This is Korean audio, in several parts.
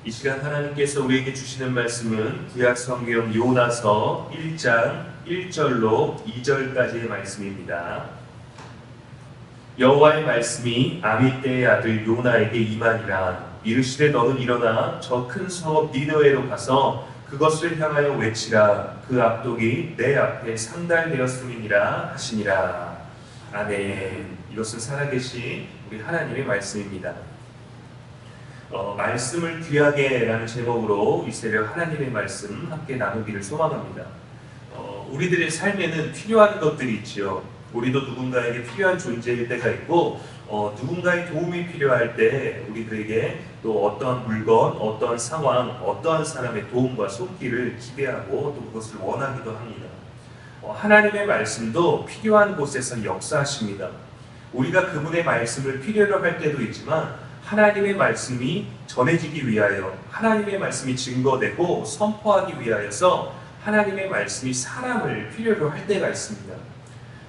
이 시간 하나님께서 우리에게 주시는 말씀은 구약 성경 요나서 1장 1절로 2절까지의 말씀입니다. 여호와의 말씀이 아미떼의 아들 요나에게 임하니라. 이르시되 너는 일어나 저 큰 성읍 니느웨로 가서 그것을 향하여 외치라. 그 압독이 내 앞에 상달되었음이니라 하시니라. 아멘. 이것은 살아계신 우리 하나님의 말씀입니다. 말씀을 귀하게 라는 제목으로 이 새벽 하나님의 말씀 함께 나누기를 소망합니다. 우리들의 삶에는 필요한 것들이 있지요. 우리도 누군가에게 필요한 존재일 때가 있고 누군가의 도움이 필요할 때 우리들에게 또 어떠한 물건, 어떠한 상황, 어떠한 사람의 도움과 손길을 기대하고 또 그것을 원하기도 합니다. 하나님의 말씀도 필요한 곳에서 역사하십니다. 우리가 그분의 말씀을 필요로 할 때도 있지만 하나님의 말씀이 전해지기 위하여 하나님의 말씀이 증거되고 선포하기 위하여서 하나님의 말씀이 사람을 필요로 할 때가 있습니다.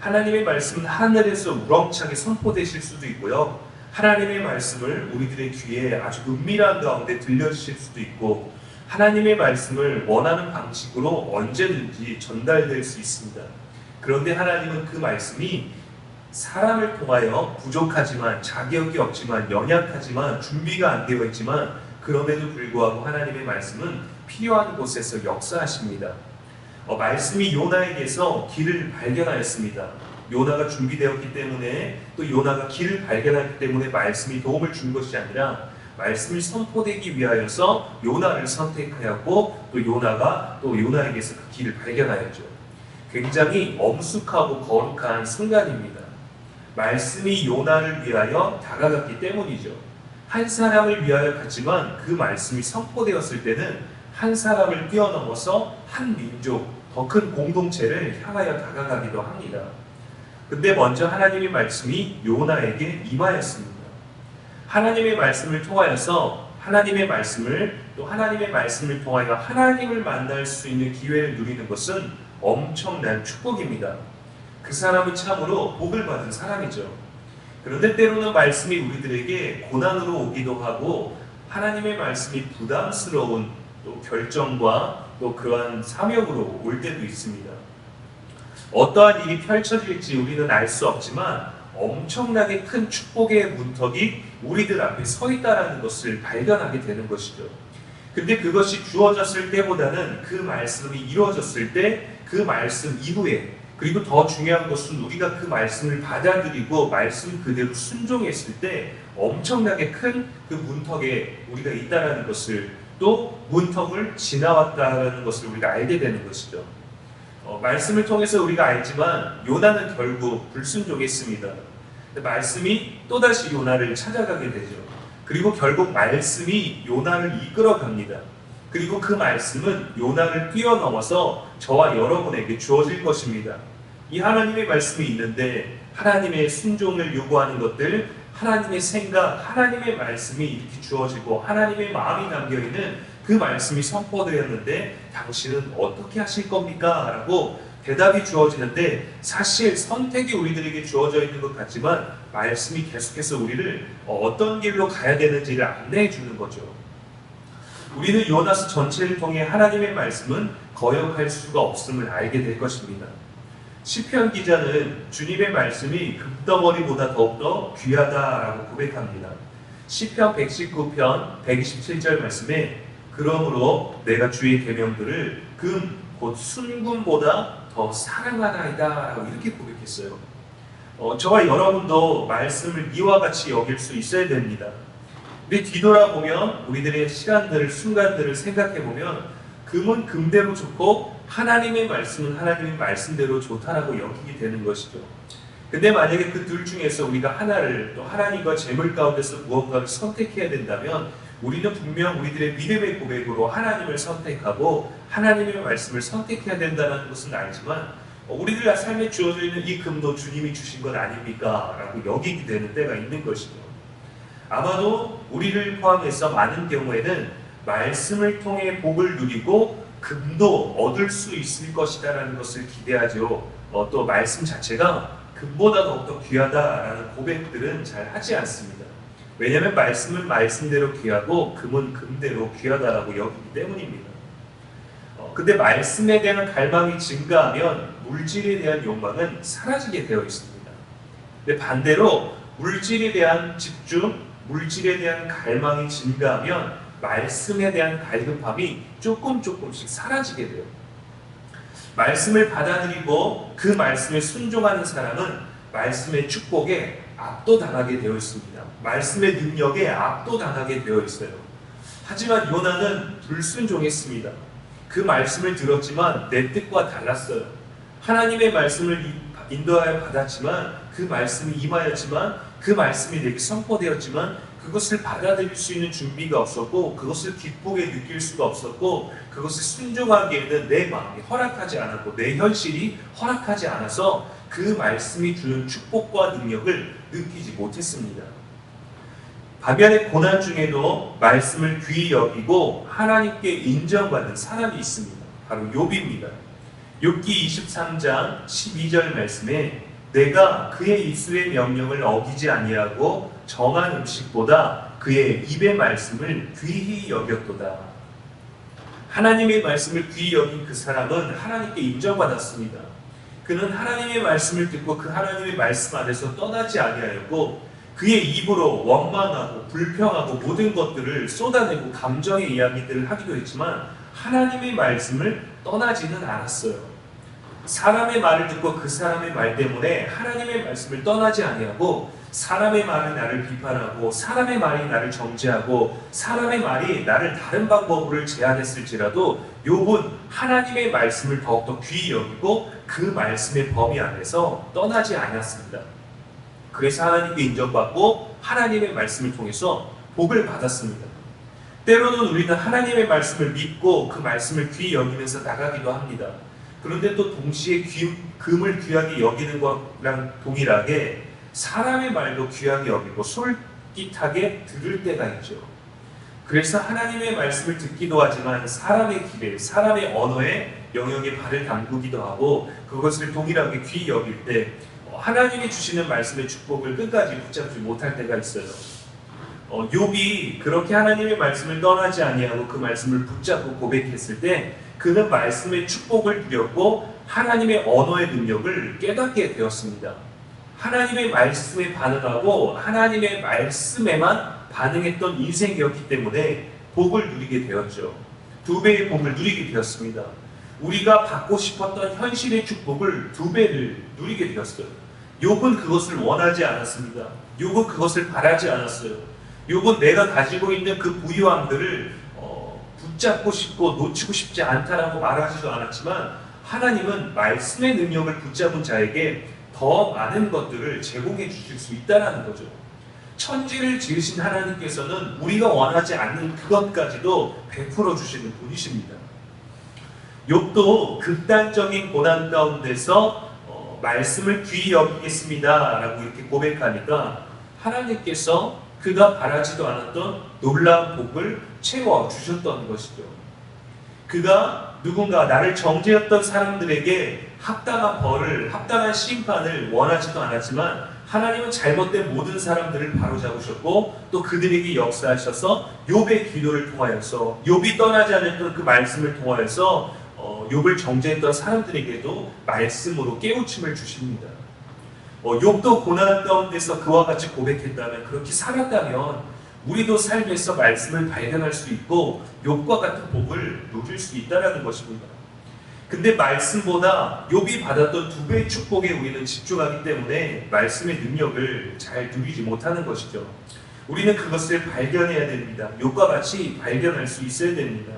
하나님의 말씀은 하늘에서 우렁차게 선포되실 수도 있고요. 하나님의 말씀을 우리들의 귀에 아주 은밀한 가운데 들려주실 수도 있고 하나님의 말씀을 원하는 방식으로 언제든지 전달될 수 있습니다. 그런데 하나님은 그 말씀이 사람을 통하여 부족하지만 자격이 없지만 연약하지만 준비가 안 되어 있지만 그럼에도 불구하고 하나님의 말씀은 필요한 곳에서 역사하십니다. 말씀이 요나에게서 길을 발견하였습니다. 요나가 준비되었기 때문에 또 요나가 길을 발견하기 때문에 말씀이 도움을 준 것이 아니라 말씀이 선포되기 위하여서 요나를 선택하였고 또 요나가 또 요나에게서 그 길을 발견하였죠. 굉장히 엄숙하고 거룩한 순간입니다. 말씀이 요나를 위하여 다가갔기 때문이죠. 한 사람을 위하여 갔지만 그 말씀이 선포되었을 때는 한 사람을 뛰어넘어서 한 민족, 더 큰 공동체를 향하여 다가가기도 합니다. 근데 먼저 하나님의 말씀이 요나에게 임하였습니다. 하나님의 말씀을 통하여서 하나님의 말씀을 또 하나님의 말씀을 통하여 하나님을 만날 수 있는 기회를 누리는 것은 엄청난 축복입니다. 그 사람은 참으로 복을 받은 사람이죠. 그런데 때로는 말씀이 우리들에게 고난으로 오기도 하고 하나님의 말씀이 부담스러운 또 결정과 또 그러한 사명으로 올 때도 있습니다. 어떠한 일이 펼쳐질지 우리는 알 수 없지만 엄청나게 큰 축복의 문턱이 우리들 앞에 서 있다는 것을 발견하게 되는 것이죠. 근데 그것이 주어졌을 때보다는 그 말씀이 이루어졌을 때 그 말씀 이후에 그리고 더 중요한 것은 우리가 그 말씀을 받아들이고 말씀 그대로 순종했을 때 엄청나게 큰 그 문턱에 우리가 있다는 것을 또 문턱을 지나왔다는 것을 우리가 알게 되는 것이죠. 말씀을 통해서 우리가 알지만 요나는 결국 불순종했습니다. 말씀이 또다시 요나를 찾아가게 되죠. 그리고 결국 말씀이 요나를 이끌어갑니다. 그리고 그 말씀은 요나를 뛰어넘어서 저와 여러분에게 주어질 것입니다. 이 하나님의 말씀이 있는데 하나님의 순종을 요구하는 것들, 하나님의 생각, 하나님의 말씀이 이렇게 주어지고 하나님의 마음이 담겨있는 그 말씀이 선포되었는데 당신은 어떻게 하실 겁니까? 라고 대답이 주어지는데 사실 선택이 우리들에게 주어져 있는 것 같지만 말씀이 계속해서 우리를 어떤 길로 가야 되는지를 안내해 주는 거죠. 우리는 요나서 전체를 통해 하나님의 말씀은 거역할 수가 없음을 알게 될 것입니다. 시편 기자는 주님의 말씀이 금덩어리보다 더욱더 귀하다라고 고백합니다. 시편 119편 127절 말씀에 그러므로 내가 주의 계명들을 금 곧 순금보다 더 사랑하나이다 라고 이렇게 고백했어요. 저와 여러분도 말씀을 이와 같이 여길 수 있어야 됩니다. 근데 뒤돌아보면 우리들의 시간들을 순간들을 생각해보면 금은 금대로 좋고 하나님의 말씀은 하나님의 말씀대로 좋다라고 여기게 되는 것이죠. 근데 만약에 그 둘 중에서 우리가 하나를 또 하나님과 재물 가운데서 무언가를 선택해야 된다면 우리는 분명 우리들의 믿음의 고백으로 하나님을 선택하고 하나님의 말씀을 선택해야 된다는 것은 알지만 우리들 삶에 주어져 있는 이 금도 주님이 주신 것 아닙니까? 라고 여기게 되는 때가 있는 것이죠. 아마도 우리를 포함해서 많은 경우에는 말씀을 통해 복을 누리고 금도 얻을 수 있을 것이다라는 것을 기대하죠. 또 말씀 자체가 금보다 더욱더 귀하다라는 고백들은 잘 하지 않습니다. 왜냐하면 말씀은 말씀대로 귀하고 금은 금대로 귀하다라고 여기기 때문입니다. 근데 말씀에 대한 갈망이 증가하면 물질에 대한 욕망은 사라지게 되어 있습니다. 근데 반대로 물질에 대한 집중, 물질에 대한 갈망이 증가하면 말씀에 대한 갈급함이 조금씩 사라지게 돼요. 말씀을 받아들이고 그 말씀에 순종하는 사람은 말씀의 축복에 압도당하게 되어 있습니다. 말씀의 능력에 압도당하게 되어 있어요. 하지만 요나는 불순종했습니다. 그 말씀을 들었지만 내 뜻과 달랐어요. 하나님의 말씀을 인도하여 받았지만 그 말씀이 임하였지만 그 말씀이 내게 선포되었지만 그것을 받아들일 수 있는 준비가 없었고 그것을 기쁘게 느낄 수가 없었고 그것을 순종하기에는 내 마음이 허락하지 않았고 내 현실이 허락하지 않아서 그 말씀이 주는 축복과 능력을 느끼지 못했습니다. 반면에 고난 중에도 말씀을 귀히 여기고 하나님께 인정받는 사람이 있습니다. 바로 욥입니다. 욥기 23장 12절 말씀에 내가 그의 입술의 명령을 어기지 아니하고 정한 음식보다 그의 입의 말씀을 귀히 여겼도다. 하나님의 말씀을 귀히 여긴 그 사람은 하나님께 인정받았습니다. 그는 하나님의 말씀을 듣고 그 하나님의 말씀 안에서 떠나지 아니하였고 그의 입으로 원망하고 불평하고 모든 것들을 쏟아내고 감정의 이야기들을 하기도 했지만 하나님의 말씀을 떠나지는 않았어요. 사람의 말을 듣고 그 사람의 말 때문에 하나님의 말씀을 떠나지 아니하고 사람의 말이 나를 비판하고 사람의 말이 나를 정죄하고 사람의 말이 나를 다른 방법으로 제안했을지라도 욥은 하나님의 말씀을 더욱더 귀히 여기고 그 말씀의 범위 안에서 떠나지 않았습니다. 그래서 하나님께 인정받고 하나님의 말씀을 통해서 복을 받았습니다. 때로는 우리는 하나님의 말씀을 믿고 그 말씀을 귀히 여기면서 나가기도 합니다. 그런데 또 동시에 금을 귀하게 여기는 것랑 동일하게 사람의 말도 귀하게 여기고 솔깃하게 들을 때가 있죠. 그래서 하나님의 말씀을 듣기도 하지만 사람의 길에, 사람의 언어에 영역에 발을 담그기도 하고 그것을 동일하게 귀히 여길 때 하나님이 주시는 말씀의 축복을 끝까지 붙잡지 못할 때가 있어요. 욥이 그렇게 하나님의 말씀을 떠나지 아니하고 그 말씀을 붙잡고 고백했을 때 그는 말씀의 축복을 누렸고 하나님의 언어의 능력을 깨닫게 되었습니다. 하나님의 말씀에 반응하고 하나님의 말씀에만 반응했던 인생이었기 때문에 복을 누리게 되었죠. 2배의 복을 누리게 되었습니다. 우리가 받고 싶었던 현실의 축복을 2배를 누리게 되었어요. 욥은 그것을 원하지 않았습니다. 욥은 그것을 바라지 않았어요. 욥은 내가 가지고 있는 그 부유함들을 붙잡고 싶고 놓치고 싶지 않다라고 말하지도 않았지만 하나님은 말씀의 능력을 붙잡은 자에게 더 많은 것들을 제공해 주실 수 있다는 거죠. 천지를 지으신 하나님께서는 우리가 원하지 않는 그것까지도 베풀어 주시는 분이십니다. 욥도 극단적인 고난 가운데서 말씀을 귀히 여기겠습니다 라고 이렇게 고백하니까 하나님께서 그가 바라지도 않았던 놀라운 복을 채워주셨던 것이죠. 그가 누군가 나를 정죄했던 사람들에게 합당한 벌을, 합당한 심판을 원하지도 않았지만 하나님은 잘못된 모든 사람들을 바로잡으셨고 또 그들에게 역사하셔서 욥의 기도를 통하여서 욥이 떠나지 않았던 그 말씀을 통하여서 욥을 정죄했던 사람들에게도 말씀으로 깨우침을 주십니다. 욥도 고난 가운데서 그와 같이 고백했다면 그렇게 살았다면 우리도 삶에서 말씀을 발견할 수 있고 욥과 같은 복을 누릴 수 있다는 것입니다. 근데 말씀보다 욥이 받았던 2배의 축복에 우리는 집중하기 때문에 말씀의 능력을 잘 누리지 못하는 것이죠. 우리는 그것을 발견해야 됩니다. 욥과 같이 발견할 수 있어야 됩니다.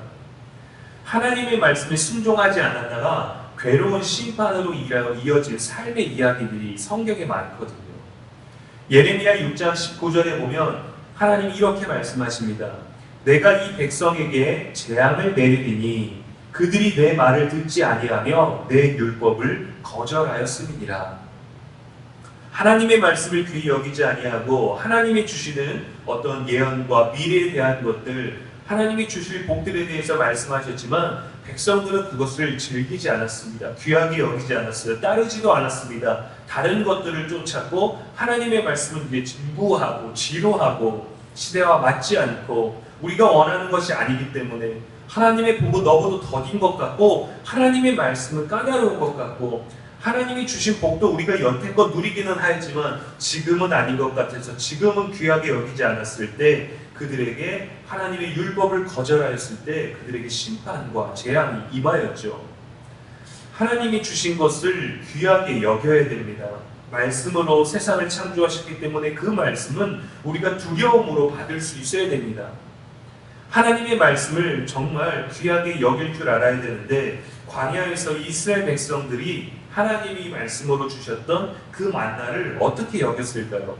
하나님의 말씀에 순종하지 않았다가 괴로운 심판으로 이어질 삶의 이야기들이 성경에 많거든요. 예레미야 6장 19절에 보면 하나님이 이렇게 말씀하십니다. 내가 이 백성에게 재앙을 내리리니 그들이 내 말을 듣지 아니하며 내 율법을 거절하였음이니라. 하나님의 말씀을 귀히 여기지 아니하고 하나님이 주시는 어떤 예언과 미래에 대한 것들 하나님이 주실 복들에 대해서 말씀하셨지만 백성들은 그것을 즐기지 않았습니다. 귀하게 여기지 않았어요. 따르지도 않았습니다. 다른 것들을 쫓았고 하나님의 말씀을 이제 진부하고 지루하고 시대와 맞지 않고 우리가 원하는 것이 아니기 때문에 하나님의 복은 너무도 더딘 것 같고 하나님의 말씀은 까다로운 것 같고 하나님이 주신 복도 우리가 여태껏 누리기는 하였지만 지금은 아닌 것 같아서 지금은 귀하게 여기지 않았을 때 그들에게 하나님의 율법을 거절하였을 때 그들에게 심판과 재앙이 임하였죠. 하나님이 주신 것을 귀하게 여겨야 됩니다. 말씀으로 세상을 창조하셨기 때문에 그 말씀은 우리가 두려움으로 받을 수 있어야 됩니다. 하나님의 말씀을 정말 귀하게 여길 줄 알아야 되는데 광야에서 이스라엘 백성들이 하나님이 말씀으로 주셨던 그 만나를 어떻게 여겼을까요?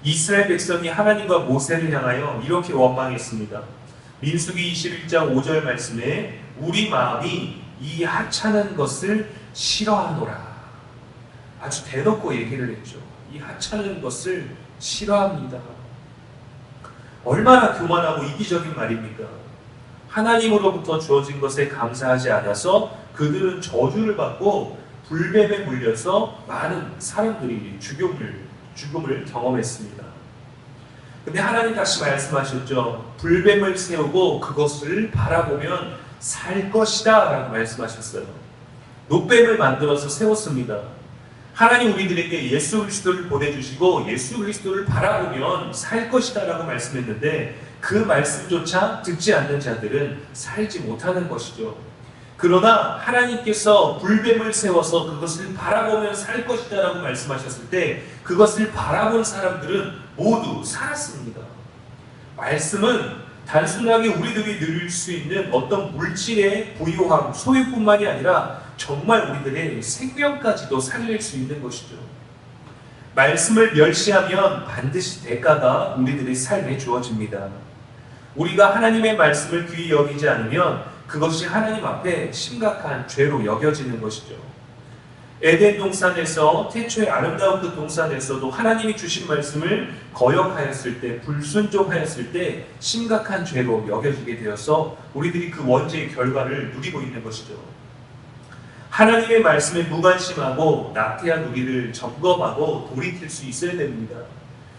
이스라엘 백성이 하나님과 모세를 향하여 이렇게 원망했습니다. 민수기 21장 5절 말씀에 우리 마음이 이 하찮은 것을 싫어하노라. 아주 대놓고 얘기를 했죠. 이 하찮은 것을 싫어합니다. 얼마나 교만하고 이기적인 말입니까? 하나님으로부터 주어진 것에 감사하지 않아서 그들은 저주를 받고 불뱀에 물려서 많은 사람들이 죽음을 경험했습니다. 근데 하나님 다시 말씀하셨죠. 불뱀을 세우고 그것을 바라보면 살 것이다 라고 말씀하셨어요. 노뱀을 만들어서 세웠습니다. 하나님 우리들에게 예수 그리스도를 보내주시고 예수 그리스도를 바라보면 살 것이다 라고 말씀했는데 그 말씀조차 듣지 않는 자들은 살지 못하는 것이죠. 그러나 하나님께서 불뱀을 세워서 그것을 바라보면 살 것이다 라고 말씀하셨을 때 그것을 바라본 사람들은 모두 살았습니다. 말씀은 단순하게 우리들이 누릴 수 있는 어떤 물질의 부유함, 소유뿐만이 아니라 정말 우리들의 생명까지도 살릴 수 있는 것이죠. 말씀을 멸시하면 반드시 대가가 우리들의 삶에 주어집니다. 우리가 하나님의 말씀을 귀히 여기지 않으면 그것이 하나님 앞에 심각한 죄로 여겨지는 것이죠. 에덴 동산에서 태초에 아름다운 그 동산에서도 하나님이 주신 말씀을 거역하였을 때, 불순종하였을 때 심각한 죄로 여겨지게 되어서 우리들이 그 원죄의 결과를 누리고 있는 것이죠. 하나님의 말씀에 무관심하고 나태한 우리를 점검하고 돌이킬 수 있어야 됩니다.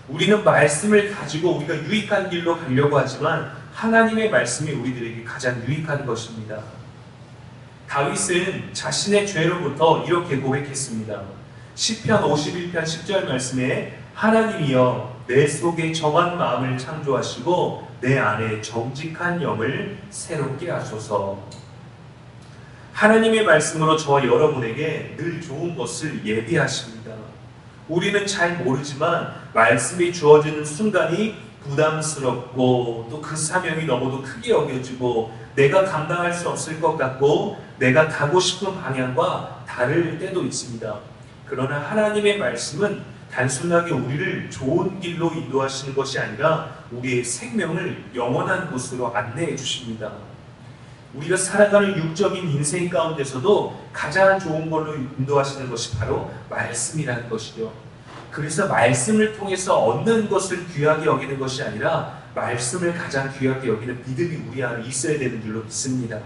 우리는 말씀을 가지고 우리가 유익한 길로 가려고 하지만 하나님의 말씀이 우리들에게 가장 유익한 것입니다. 다윗은 자신의 죄로부터 이렇게 고백했습니다. 시편 51편 10절 말씀에 하나님이여 내 속에 정한 마음을 창조하시고 내 안에 정직한 영을 새롭게 하소서. 하나님의 말씀으로 저와 여러분에게 늘 좋은 것을 예비하십니다. 우리는 잘 모르지만 말씀이 주어지는 순간이 부담스럽고 또 그 사명이 너무도 크게 여겨지고 내가 감당할 수 없을 것 같고 내가 가고 싶은 방향과 다를 때도 있습니다. 그러나 하나님의 말씀은 단순하게 우리를 좋은 길로 인도하시는 것이 아니라 우리의 생명을 영원한 곳으로 안내해 주십니다. 우리가 살아가는 육적인 인생 가운데서도 가장 좋은 걸로 인도하시는 것이 바로 말씀이라는 것이죠. 그래서 말씀을 통해서 얻는 것을 귀하게 여기는 것이 아니라 말씀을 가장 귀하게 여기는 믿음이 우리 안에 있어야 되는 줄로 믿습니다.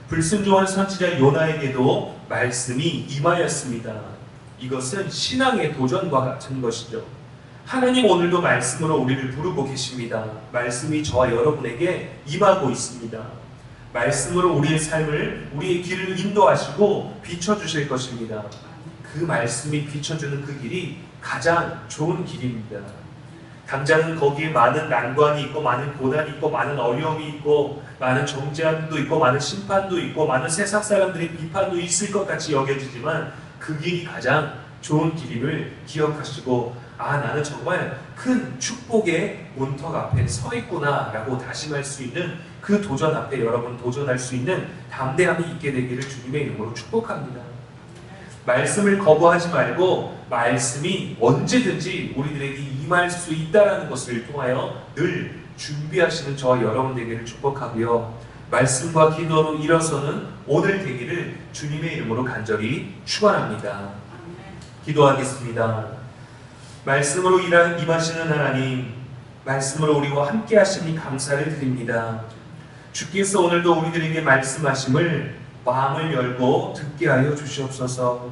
불순종한 선지자 요나에게도 말씀이 임하였습니다. 이것은 신앙의 도전과 같은 것이죠. 하나님 오늘도 말씀으로 우리를 부르고 계십니다. 말씀이 저와 여러분에게 임하고 있습니다. 말씀으로 우리의 삶을, 우리의 길을 인도하시고 비춰주실 것입니다. 그 말씀이 비춰주는 그 길이 가장 좋은 길입니다. 당장은 거기에 많은 난관이 있고 많은 고난이 있고 많은 어려움이 있고 많은 정죄함도 있고 많은 심판도 있고 많은 세상 사람들의 비판도 있을 것 같이 여겨지지만 그 길이 가장 좋은 길임을 기억하시고 나는 정말 큰 축복의 문턱 앞에 서 있구나 라고 다짐할 수 있는 그 도전 앞에 여러분 도전할 수 있는 담대함이 있게 되기를 주님의 이름으로 축복합니다. 말씀을 거부하지 말고 말씀이 언제든지 우리들에게 임할 수 있다는 것을 통하여 늘 준비하시는 저와 여러분 되기를 축복하고요. 말씀과 기도로 일어서는 오늘 되기를 주님의 이름으로 간절히 축원합니다. 기도하겠습니다. 말씀으로 임하시는 하나님, 말씀으로 우리와 함께 하시니 감사를 드립니다. 주께서 오늘도 우리들에게 말씀하심을 마음을 열고 듣게 하여 주시옵소서.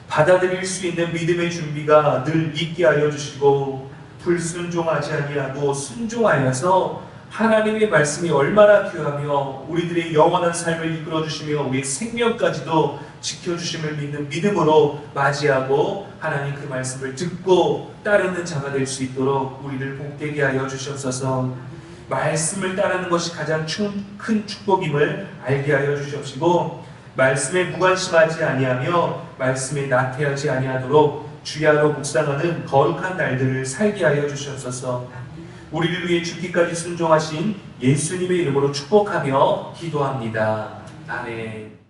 받아들일 수 있는 믿음의 준비가 늘 있게 하여 주시고, 불순종하지 아니하고 순종하여서 하나님의 말씀이 얼마나 귀하며 우리들의 영원한 삶을 이끌어 주시며 우리의 생명까지도 지켜주심을 믿는 믿음으로 맞이하고 하나님 그 말씀을 듣고 따르는 자가 될 수 있도록 우리를 복되게 하여 주시옵소서. 말씀을 따르는 것이 가장 큰 축복임을 알게 하여 주시옵시고, 말씀에 무관심하지 아니하며 말씀에 나태하지 아니하도록 주야로 묵상하는 거룩한 날들을 살게 하여 주시옵소서. 우리를 위해 죽기까지 순종하신 예수님의 이름으로 축복하며 기도합니다. 아멘.